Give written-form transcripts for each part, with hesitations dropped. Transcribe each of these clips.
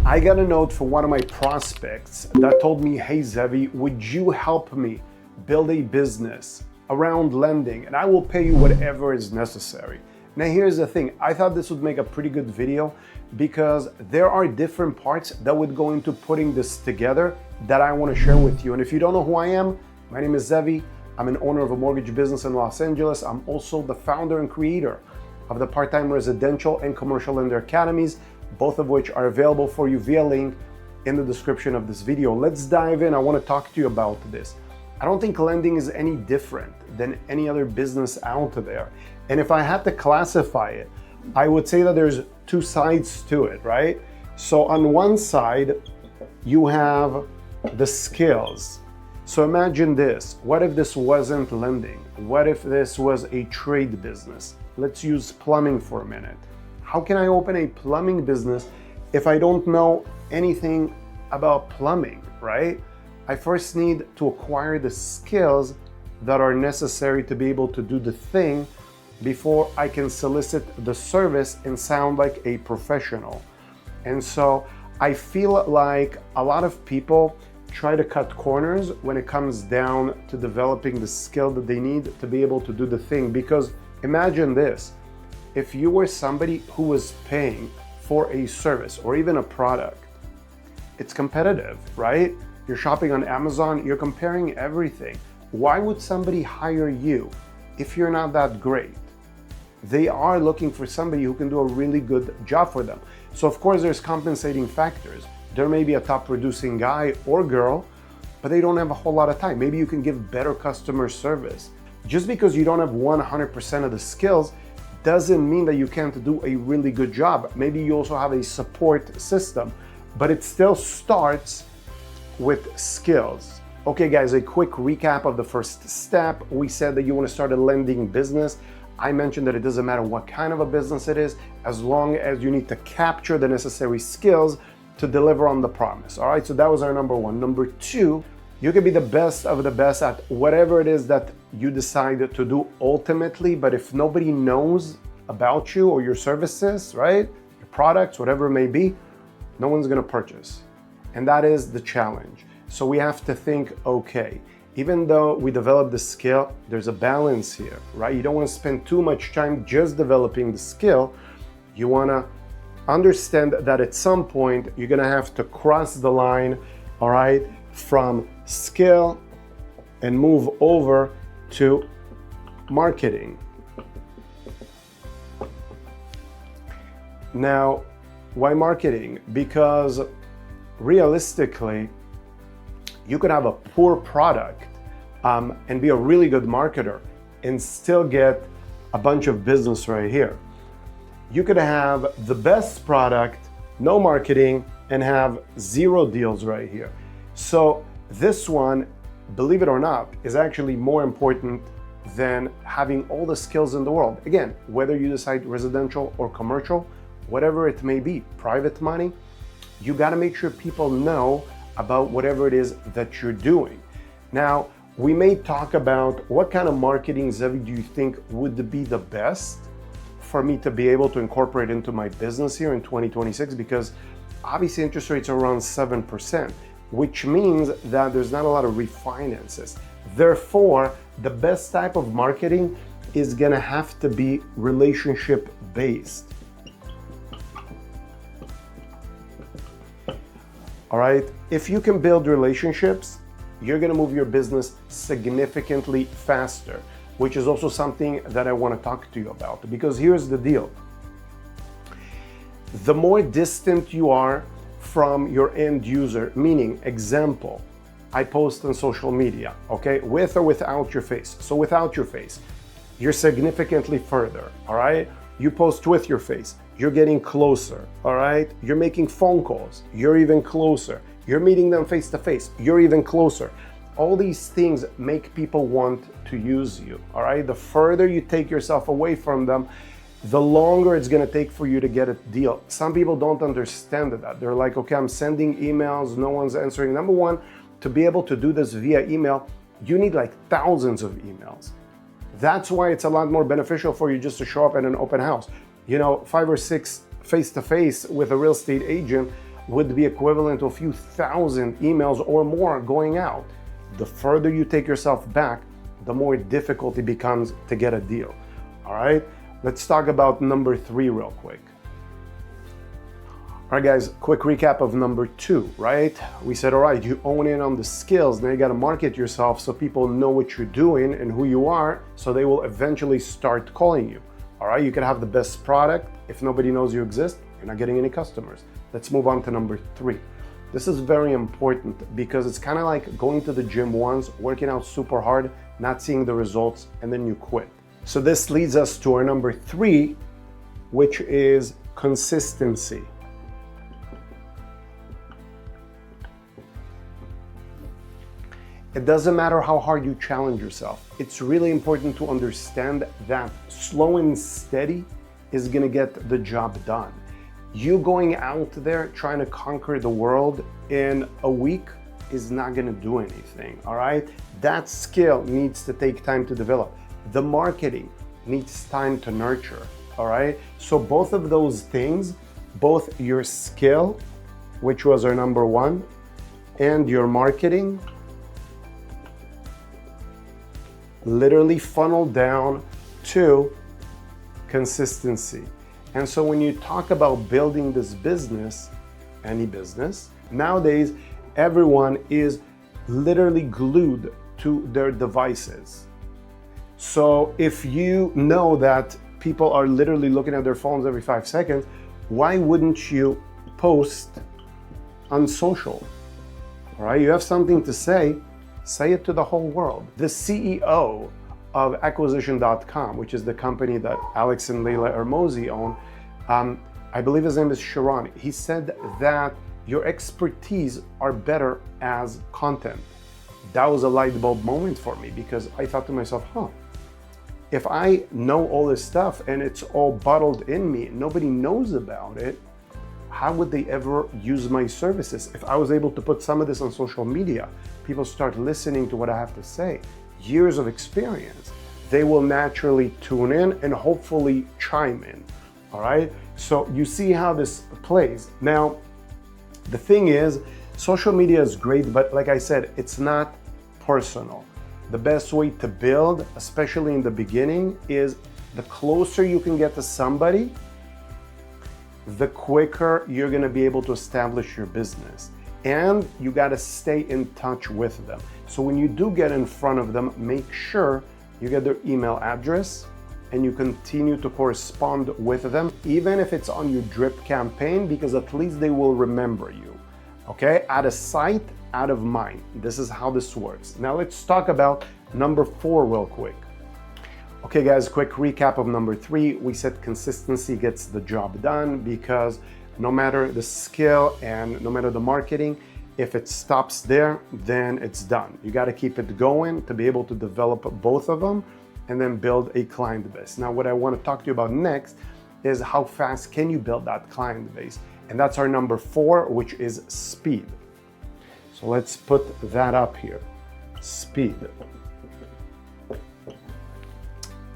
I got a note from one of my prospects that told me, hey Zevi, would you help me build a business around lending and I will pay you whatever is necessary. Now here's the thing, I thought this would make a pretty good video because there are different parts that would go into putting this together that I want to share with you. And if you don't know who I am, my name is Zevi. I'm an owner of a mortgage business in Los Angeles. I'm also the founder and creator of the part-time residential and commercial lender academies, both of which are available for you via link in the description of this video. Let's dive in. I want to talk to you about this. I don't think lending is any different than any other business out there. And if I had to classify it, I would say that there's two sides to it, right? So on one side, you have the skills. So imagine this. What if this wasn't lending? What if this was a trade business? Let's use plumbing for a minute. How can I open a plumbing business if I don't know anything about plumbing, right? I first need to acquire the skills that are necessary to be able to do the thing before I can solicit the service and sound like a professional. And so I feel like a lot of people try to cut corners when it comes down to developing the skill that they need to be able to do the thing. Because imagine this, if you were somebody who was paying for a service or even a product, it's competitive, right? You're shopping on Amazon, you're comparing everything. Why would somebody hire you if you're not that great? They are looking for somebody who can do a really good job for them. So of course there's compensating factors. There may be a top producing guy or girl, but they don't have a whole lot of time. Maybe you can give better customer service. Just because you don't have 100% of the skills doesn't mean that you can't do a really good job. Maybe you also have a support system, but it still starts with skills. Okay guys, a quick recap of the first step. We said that you want to start a lending business. I mentioned that it doesn't matter what kind of a business it is, as long as you need to capture the necessary skills to deliver on the promise. All right, so that was our number one. Number two, you can be the best of the best at whatever it is that you decide to do ultimately, but if nobody knows about you or your services, right, your products, whatever it may be, no one's gonna purchase. And that is the challenge. So we have to think, okay, even though we develop the skill, there's a balance here, right? You don't want to spend too much time just developing the skill. You want to understand that at some point you're going to have to cross the line, all right, from skill and move over to marketing. Now, why marketing? Because realistically, you could have a poor product and be a really good marketer and still get a bunch of business right here. You could have the best product, no marketing, and have zero deals right here. So this one, believe it or not, is actually more important than having all the skills in the world. Again, whether you decide residential or commercial, whatever it may be, private money, you got to make sure people know about whatever it is that you're doing. Now, we may talk about what kind of marketing, Zevi, do you think would be the best for me to be able to incorporate into my business here in 2026? Because obviously interest rates are around 7%, which means that there's not a lot of refinances. Therefore, the best type of marketing is gonna have to be relationship based. All right, if you can build relationships, you're gonna move your business significantly faster, which is also something that I wanna talk to you about. Because here's the deal. The more distant you are from your end user, meaning, example, I post on social media, okay, with or without your face. So without your face, you're significantly further, all right? You post with your face, you're getting closer, all right? You're making phone calls, you're even closer. You're meeting them face to face, you're even closer. All these things make people want to use you, all right? The further you take yourself away from them, the longer it's gonna take for you to get a deal. Some people don't understand that. They're like, okay, I'm sending emails, no one's answering. Number one, to be able to do this via email, you need like thousands of emails. That's why it's a lot more beneficial for you just to show up at an open house. You know, 5 or 6 face-to-face with a real estate agent would be equivalent to a few thousand emails or more going out. The further you take yourself back, the more difficult it becomes to get a deal. All right, let's talk about number 3 real quick. All right, guys, quick recap of number 2, right? We said, all right, you own in on the skills. Now you got to market yourself so people know what you're doing and who you are, so they will eventually start calling you. All right, you can have the best product. If nobody knows you exist, you're not getting any customers. Let's move on to number 3. This is very important because it's kind of like going to the gym once, working out super hard, not seeing the results, and then you quit. So this leads us to our number 3, which is consistency. It doesn't matter how hard you challenge yourself. It's really important to understand that slow and steady is gonna get the job done. You going out there trying to conquer the world in a week is not gonna do anything, all right? That skill needs to take time to develop. The marketing needs time to nurture, all right? So both of those things, both your skill, which was our number 1, and your marketing, literally funnel down to consistency. And so when you talk about building this business, any business, nowadays everyone is literally glued to their devices. So if you know that people are literally looking at their phones every 5 seconds, why wouldn't you post on social? All right, you have something to say it to the whole world. The CEO of acquisition.com, which is the company that Alex and Leila Hermosi own, I believe his name is Sharon. He said that your expertise are better as content. That was a light bulb moment for me because I thought to myself, if I know all this stuff and it's all bottled in me, nobody knows about it, how would they ever use my services? If I was able to put some of this on social media, people start listening to what I have to say, years of experience, they will naturally tune in and hopefully chime in, all right? So you see how this plays. Now, the thing is, social media is great, but like I said, it's not personal. The best way to build, especially in the beginning, is the closer you can get to somebody, the quicker you're gonna be able to establish your business. And you gotta stay in touch with them. So when you do get in front of them, make sure you get their email address and you continue to correspond with them, even if it's on your drip campaign, because at least they will remember you, okay? Out of sight, out of mind. This is how this works. Now let's talk about number 4 real quick. Okay guys, quick recap of number 3. We said consistency gets the job done because no matter the skill and no matter the marketing, if it stops there, then it's done. You got to keep it going to be able to develop both of them and then build a client base. Now, what I want to talk to you about next is how fast can you build that client base? And that's our number 4, which is speed. So let's put that up here. Speed.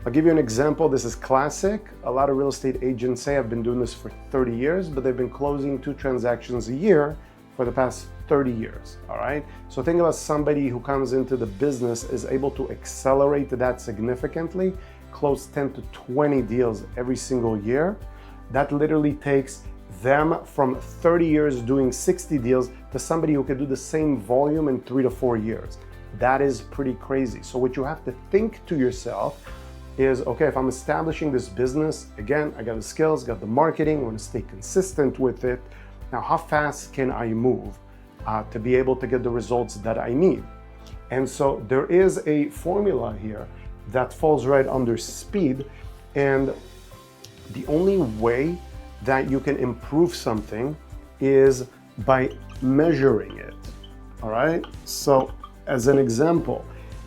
I'll give you an example. This is classic. A lot of real estate agents say I've been doing this for 30 years, but they've been closing 2 transactions a year for the past 30 years, all right? So think about somebody who comes into the business, is able to accelerate that significantly, close 10 to 20 deals every single year. That literally takes them from 30 years doing 60 deals to somebody who could do the same volume in 3 to 4 years. That is pretty crazy. So what you have to think to yourself is, okay, if I'm establishing this business, again, I got the skills, got the marketing, I want to stay consistent with it. Now, how fast can I move to be able to get the results that I need? And so there is a formula here that falls right under speed. And the only way that you can improve something is by measuring it, all right? So as an example,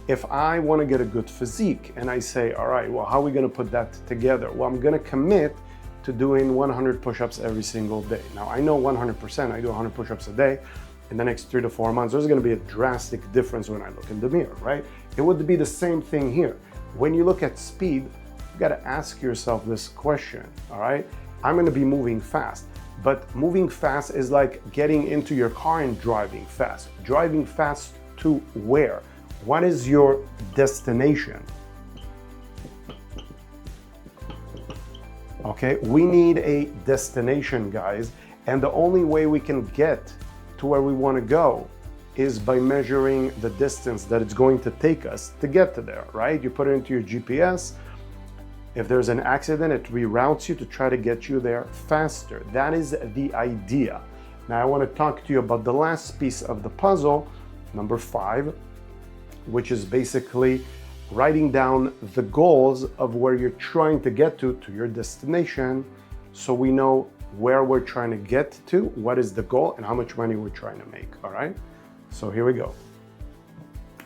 if I want to get a good physique and I say, all right, well, how are we going to put that together? Well, I'm going to commit to doing 100 push-ups every single day. Now, I know 100%, I do 100 push-ups a day. In the next 3 to 4 months, there's going to be a drastic difference when I look in the mirror, right? It would be the same thing here. When you look at speed, you got to ask yourself this question, all right? I'm going to be moving fast. But moving fast is like getting into your car and driving fast. Driving fast to where? What is your destination? Okay, we need a destination, guys, and the only way we can get to where we want to go is by measuring the distance that it's going to take us to get to there, right? You put it into your GPS. If there's an accident, it reroutes you to try to get you there faster. That is the idea. Now I want to talk to you about the last piece of the puzzle, number 5, which is basically writing down the goals of where you're trying to get to your destination, so we know where we're trying to get to, what is the goal, and how much money we're trying to make, all right? So here we go.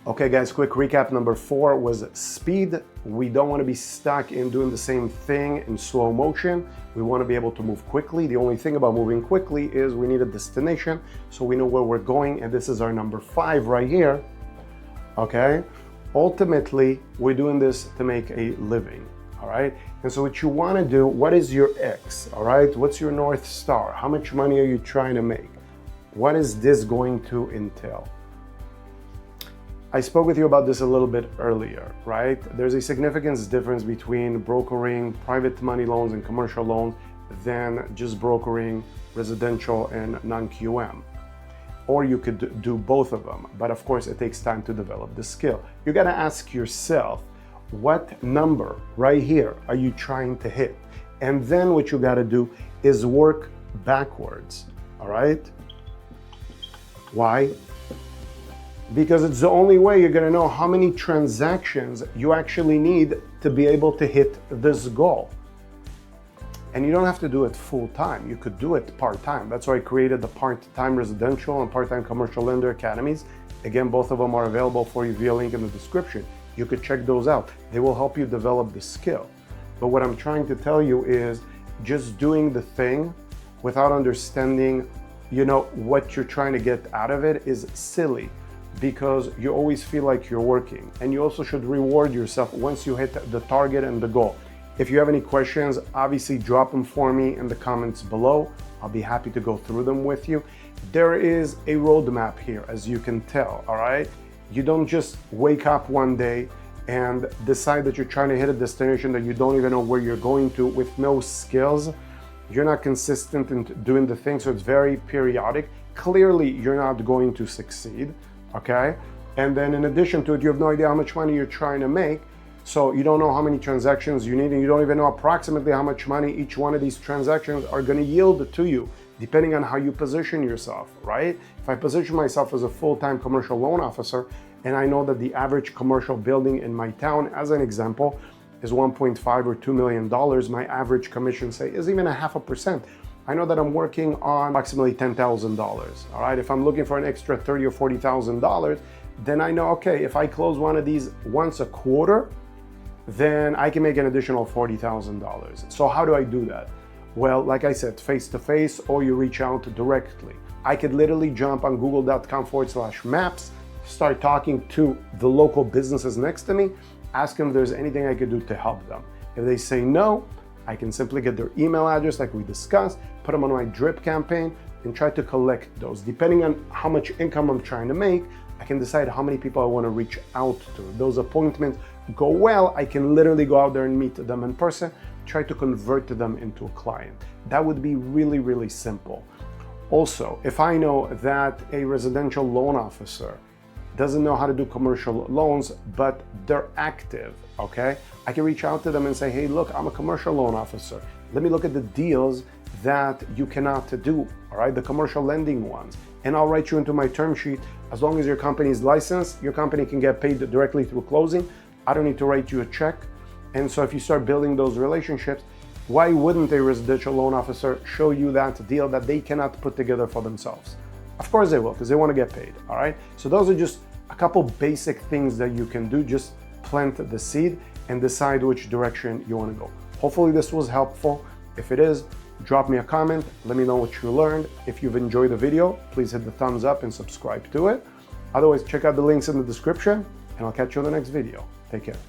Okay guys, quick recap. Number 4 was speed. We don't want to be stuck in doing the same thing in slow motion. We want to be able to move quickly. The only thing about moving quickly is we need a destination, so we know where we're going, and this is our number 5 right here, okay? Ultimately, we're doing this to make a living, all right? And so what you want to do, what is your X, all right? What's your North Star? How much money are you trying to make? What is this going to entail? I spoke with you about this a little bit earlier, right? There's a significant difference between brokering private money loans and commercial loans than just brokering residential and non-QM. Or you could do both of them, but of course it takes time to develop the skill. You gotta ask yourself, what number right here are you trying to hit? And then what you gotta do is work backwards, all right? Why? Because it's the only way you're gonna know how many transactions you actually need to be able to hit this goal. And you don't have to do it full time. You could do it part time. That's why I created the part-time residential and part-time commercial lender academies. Again, both of them are available for you via link in the description. You could check those out. They will help you develop the skill. But what I'm trying to tell you is just doing the thing without understanding, what you're trying to get out of it is silly, because you always feel like you're working. And you also should reward yourself once you hit the target and the goal. If you have any questions, obviously drop them for me in the comments below. I'll be happy to go through them with you. There is a roadmap here, as you can tell, all right? You don't just wake up one day and decide that you're trying to hit a destination that you don't even know where you're going to with no skills. You're not consistent in doing the thing, so it's very periodic. Clearly, you're not going to succeed, okay? And then in addition to it, you have no idea how much money you're trying to make. So you don't know how many transactions you need, and you don't even know approximately how much money each one of these transactions are going to yield to you, depending on how you position yourself, right? If I position myself as a full-time commercial loan officer, and I know that the average commercial building in my town, as an example, is $1.5 or $2 million, my average commission, say, is even 0.5%. I know that I'm working on approximately $10,000, all right? If I'm looking for an extra $30,000 or $40,000, then I know, okay, if I close one of these once a quarter, then I can make an additional $40,000. So how do I do that? Well, like I said, face-to-face, or you reach out directly. I could literally jump on google.com/maps, start talking to the local businesses next to me, ask them if there's anything I could do to help them. If they say no, I can simply get their email address like we discussed, put them on my drip campaign, and try to collect those. Depending on how much income I'm trying to make, I can decide how many people I want to reach out to. If those appointments go well, I can literally go out there and meet them in person, try to convert them into a client. That would be really, really simple. Also, if I know that a residential loan officer doesn't know how to do commercial loans, but they're active, okay? I can reach out to them and say, hey, look, I'm a commercial loan officer. Let me look at the deals that you cannot do, all right? The commercial lending ones. And I'll write you into my term sheet. As long as your company is licensed, your company can get paid directly through closing. I don't need to write you a check. And so if you start building those relationships, why wouldn't a residential loan officer show you that deal that they cannot put together for themselves? Of course they will, because they want to get paid, all right? So those are just a couple basic things that you can do. Just plant the seed and decide which direction you want to go. Hopefully this was helpful. If it is, drop me a comment. Let me know what you learned. If you've enjoyed the video, please hit the thumbs up and subscribe to it. Otherwise, check out the links in the description, and I'll catch you in the next video. Take care.